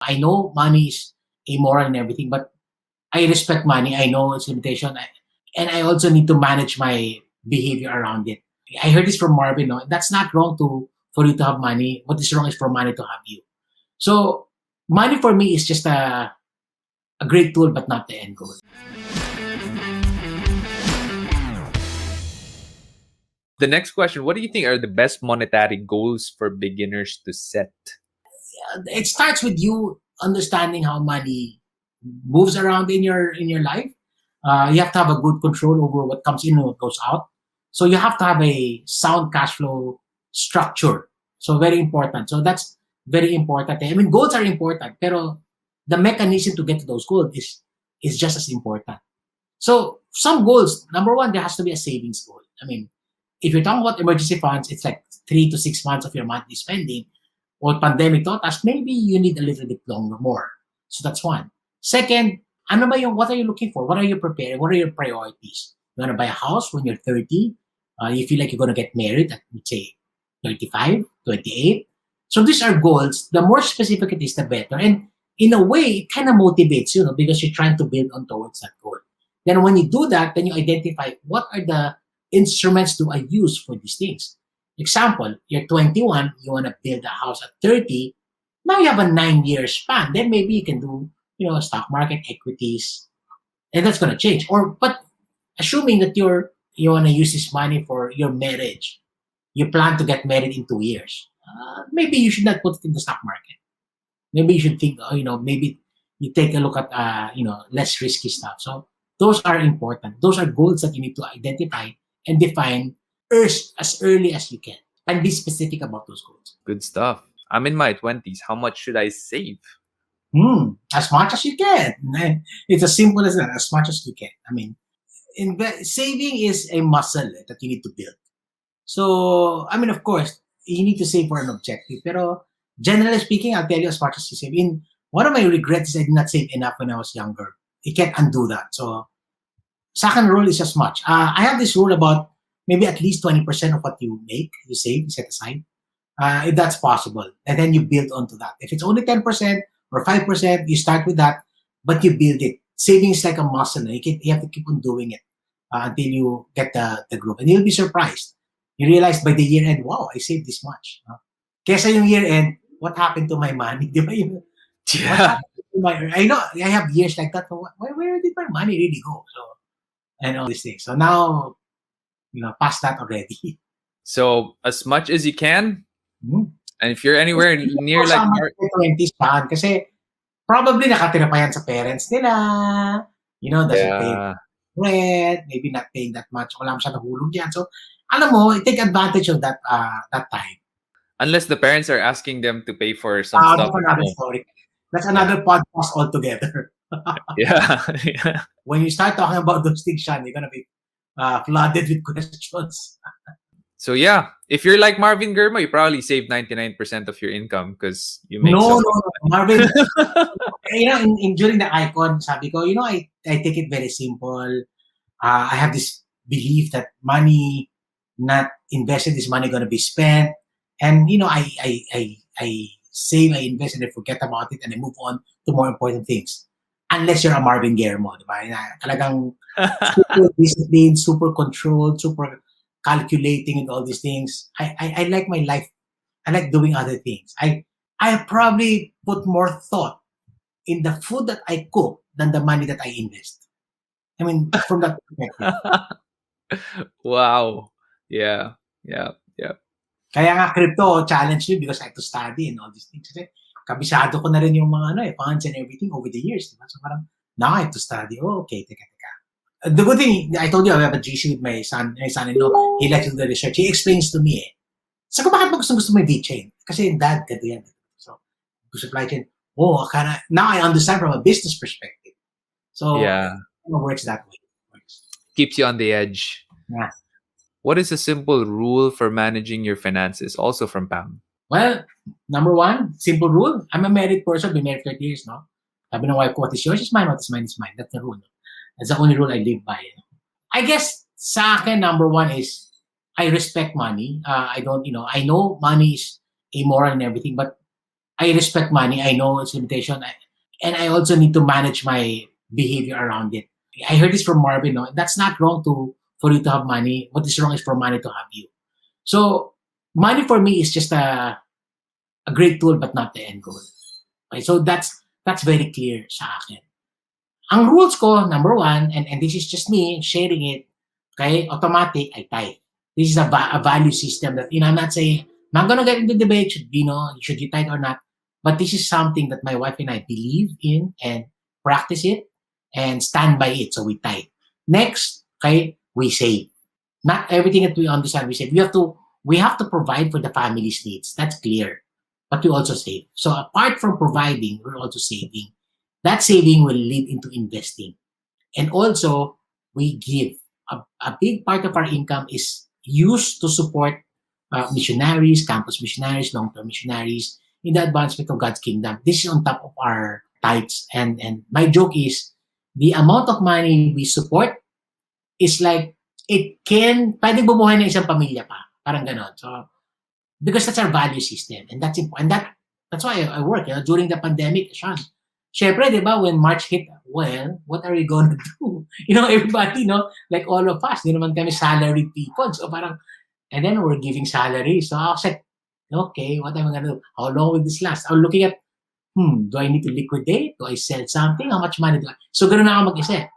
I know money is immoral and everything, but I respect money. I know its limitation. And I also need to manage my behavior around it. I heard this from Marvin. No, that's not wrong for you to have money. What is wrong is for money to have you. So money for me is just a great tool, but not the end goal. The next question, what do you think are the best monetary goals for beginners to set? It starts with you understanding how money moves around in your life. You have to have a good control over what comes in and what goes out. So you have to have a sound cash flow structure. So very important. So that's very important. I mean, goals are important, pero the mechanism to get to those goals is just as important. So some goals, number one, there has to be a savings goal. I mean, if you're talking about emergency funds, it's like 3 to 6 months of your monthly spending. Or pandemic taught us, maybe you need a little bit longer, more. So that's one. Second, what are you looking for? What are you preparing? What are your priorities? You want to buy a house when you're 30? You feel like you're going to get married at, let's say, 35, 28. So these are goals. The more specific it is, the better. And in a way, it kind of motivates you, because you're trying to build on towards that goal. Then when you do that, then you identify what are the instruments do I use for these things. Example, you're 21, you want to build a house at 30. Now you have a 9-year span. Then maybe you can do, stock market, equities, and that's going to change. But assuming that you want to use this money for your marriage, you plan to get married in 2 years. Maybe you should not put it in the stock market. Maybe you should think, maybe you take a look at, less risky stuff. So those are important. Those are goals that you need to identify and define as early as you can, and be specific about those goals. Good stuff. I'm in my 20s. How much should I save? As much as you can. It's as simple as that. As much as you can. I mean, saving is a muscle that you need to build. So, I mean, of course, you need to save for an objective. Pero generally speaking, I'll tell you as much as you save. One of my regrets is I did not save enough when I was younger. You can't undo that. So, second rule is as much. I have this rule about maybe at least 20% of what you make, you save, you set aside, if that's possible. And then you build onto that. If it's only 10% or 5%, you start with that, but you build it. Saving is like a muscle. You have to keep on doing it until you get the group. And you'll be surprised. You realize by the year end, wow, I saved this much. Kesa yung year end, what happened to my money? Di ba? Yeah. I know, I have years like that. Where did my money really go? So, and all these things. So now, past that already. So as much as you can, and if you're anywhere near like 20s pa, kasi probably nakatira pa yan sa parents nila, doesn't pay rent, maybe not paying that much, wala mo siya nahulog yan. So, alam mo, take advantage of that time. Unless the parents are asking them to pay for some stuff. That's another story. That's another podcast altogether. Yeah. When you start talking about those things, Sean, you're gonna be flooded with questions. So yeah, if you're like Marvin Germa, you probably save 99% of your income because you make no, Marvin. During the icon, sabi ko, I take it very simple. I have this belief that money not invested is money going to be spent, and I save, I invest, and I forget about it, and I move on to more important things. Unless you're a Marvin Germo, diba? Talagang super disciplined, super controlled, super calculating, and all these things. I like my life. I like doing other things. I probably put more thought in the food that I cook than the money that I invest. I mean, from that perspective. Wow. Yeah. Kaya nga crypto challenged me because I had to study and all these things. Kasi kabisado ko na rin yung mga funds and everything over the years. Diba? So parang, now I have to study. Oh, okay, teka. The good thing, I told you, I have a GC with my son-in-law. He likes to do the research. He explains to me So bakit mo gusto mo yung VeChain? Kasi dad, ganito yan. So, supply chain. Now I understand from a business perspective. So, yeah, it works that way. Keeps you on the edge. Yeah. What is a simple rule for managing your finances? Also from Pam. Well, number one, simple rule. I'm a married person. Been married 30 years now. Sabi ng wife ko, what is yours is mine, what is mine is mine. That's the rule. That's the only rule I live by. I guess sa akin, number one is I respect money. I know money is immoral and everything, but I respect money. I know its limitation. And I also need to manage my behavior around it. I heard this from Marvin. No, that's not wrong to for you to have money. What is wrong is for money to have you. So money for me is just a great tool, but not the end goal. Okay, so that's very clear sa akin. Ang rules ko, number one, and this is just me sharing it. Okay, automatic, I type. This is a value system that I'm not saying I'm not gonna get into debate. Should you type or not? But this is something that my wife and I believe in and practice it and stand by it. So we type. Next, okay, we save. Not everything that we understand we save. We have to provide for the family's needs. That's clear. But we also save. So apart from providing, we're also saving. That saving will lead into investing. And also, we give. A big part of our income is used to support missionaries, campus missionaries, long-term missionaries in the advancement of God's kingdom. This is on top of our tithes. And my joke is the amount of money we support is like pwedeng bumuhay ng isang pamilya pa. Parang ganon. So, because that's our value system. And that's important. That's why I work. During the pandemic, Sean, syempre, di ba, when March hit, well, what are we going to do? Everybody, like all of us, di naman kami salaried people. So parang, and then we're giving salaries. So I was like, okay, what am I going to do? How long will this last? I'm looking at, do I need to liquidate? Do I sell something? How much money do I? So ganun na ako mag-isip.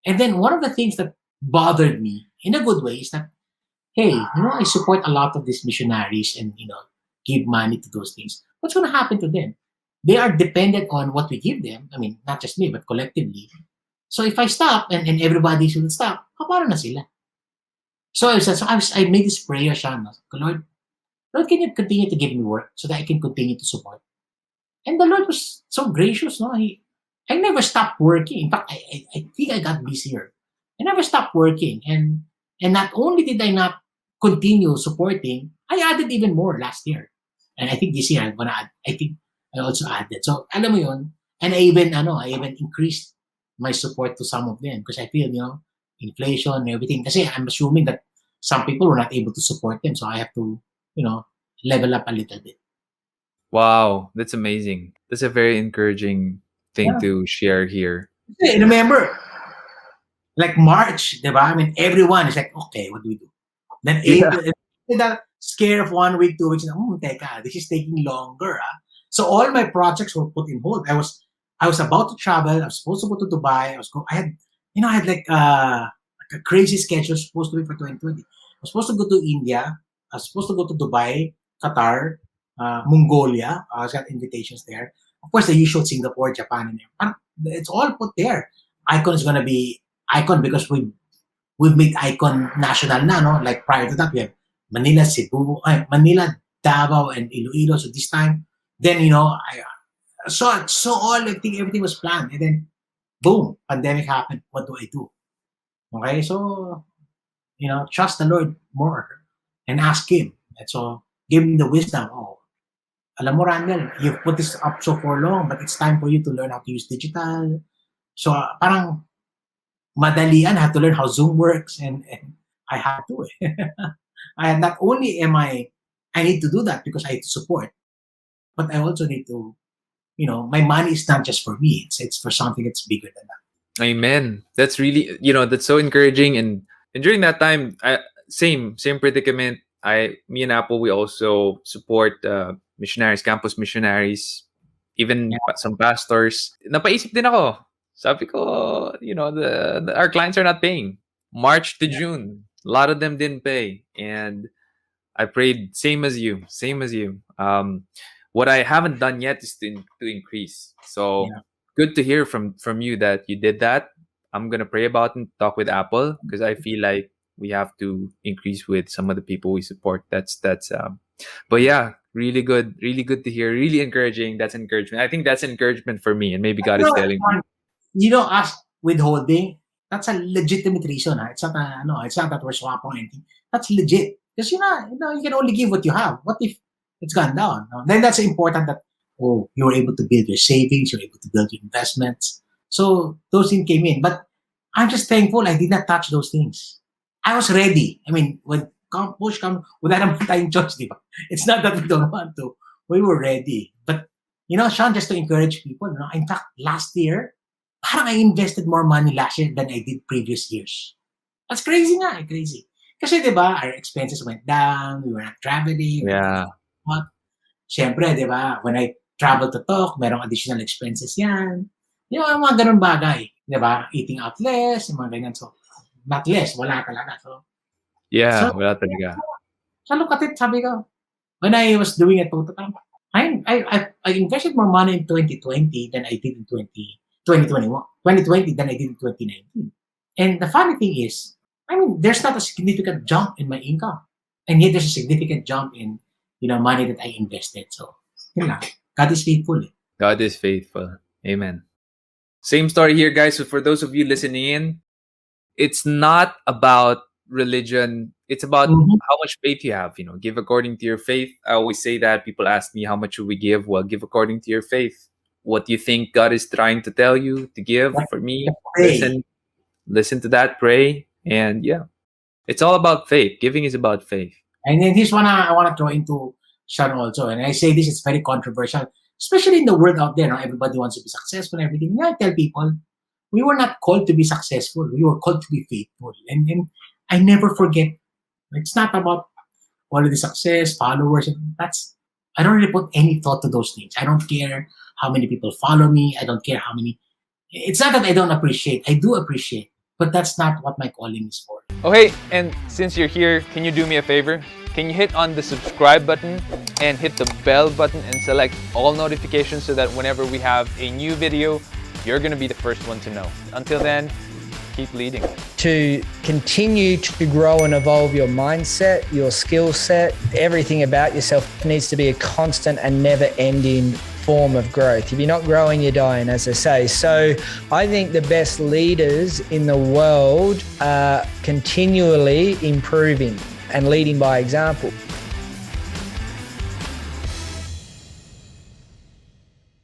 And then one of the things that bothered me, in a good way, is that, hey, I support a lot of these missionaries and, give money to those things. What's going to happen to them? They are dependent on what we give them. I mean, not just me, but collectively. So if I stop and everybody should stop, paano na sila? So I made this prayer, Sean. Lord, can you continue to give me work so that I can continue to support? And the Lord was so gracious, no? I never stopped working. In fact, I think I got busier. I never stopped working. And not only did I not continue supporting, I added even more last year. And I think this year I'm gonna add. I think I also added. So alam mo yun, and I even increased my support to some of them because I feel inflation and everything. Kasi I'm assuming that some people were not able to support them, so I have to level up a little bit. Wow, that's amazing. That's a very encouraging thing Yeah. to share here. Kasi remember, like March, diba? I mean, everyone is like, okay, what do we do? Then April, that scare of 1 week, 2 weeks. Teka, this is taking longer. So all my projects were put in hold. I was about to travel. I was supposed to go to Dubai. I had like a crazy schedule supposed to be for 2020. I was supposed to go to India. I was supposed to go to Dubai, Qatar, Mongolia. I got invitations there. Of course, the usual Singapore, Japan, and it's all put there. Icon is gonna be Icon because we've made Icon national na, no? Like prior to that, we have Manila, Cebu, Manila, Davao, and Iloilo. So this time, then so all I think everything was planned, and then boom, pandemic happened. What do I do? Okay, so trust the Lord more and ask Him. And so give Him the wisdom. Oh, alam mo, Randell, you've put this up so for long, but it's time for you to learn how to use digital. So parang madalian, I have to learn how Zoom works, and I had to. Not only I need to do that because I need to support, but I also need to, my money is not just for me. It's for something that's bigger than that. Amen. That's really, that's so encouraging. And during that time, same predicament. Me and Apple, we also support missionaries, campus missionaries, even some pastors. Napaisip din ako. Sabi ko, our clients are not paying. March to June, a lot of them didn't pay, and I prayed same as you. What I haven't done yet is to increase. So good to hear from you that you did that. I'm gonna pray about and talk with Apple because I feel like we have to increase with some of the people we support. But yeah, really good to hear. Really encouraging. That's encouragement. I think that's encouragement for me, and maybe God is telling me. Us withholding, that's a legitimate reason. It's not that we're swapping anything. That's legit. Because you can only give what you have. What if it's gone down? No? Then that's important that you were able to build your savings, you're able to build your investments. So those things came in. But I'm just thankful I did not touch those things. I was ready. I mean, when push comes, wala naman tayong choice, di ba? It's not that we don't want to. We were ready. But Sean, just to encourage people, in fact, last year, parang I invested more money last year than I did previous years. That's crazy nga, crazy. Kasi di ba, our expenses went down, we were not traveling. Yeah. Siyempre, di ba, when I travel to talk, merong additional expenses yan. Yung mga ganun bagay. Di ba? Eating out less, yung mga ganyan. So, not less, wala talaga. So, Yeah, so wala talaga. so look at it, sabi ko, when I was doing it, I invested more money in 2020 than I did in 2021. 2020 than I did in 2019. And the funny thing is, there's not a significant jump in my income. And yet there's a significant jump in, money that I invested. So, yun lang. God is faithful. God is faithful. Amen. Same story here, guys. So for those of you listening in, it's not about religion. It's about how much faith you have. Give according to your faith. I always say that. People ask me, how much should we give? Well, give according to your faith. What do you think God is trying to tell you to give? For me, listen to that, pray. And yeah, it's all about faith. Giving is about faith. And then this one I want to throw into Sean also. And I say this, it's very controversial, especially in the world out there. Everybody wants to be successful and everything. I tell people, we were not called to be successful. We were called to be faithful. And I never forget, it's not about quality success, followers. I don't really put any thought to those things. I don't care how many people follow me. I don't care how many. It's not that I don't appreciate. I do appreciate. But that's not what my calling is for. Okay, and since you're here, can you do me a favor? Can you hit on the subscribe button and hit the bell button and select all notifications so that whenever we have a new video, you're going to be the first one to know. Until then, keep leading. To continue to grow and evolve your mindset, your skill set, everything about yourself needs to be a constant and never-ending form of growth. If you're not growing, you're dying, as I say. So I think the best leaders in the world are continually improving and leading by example.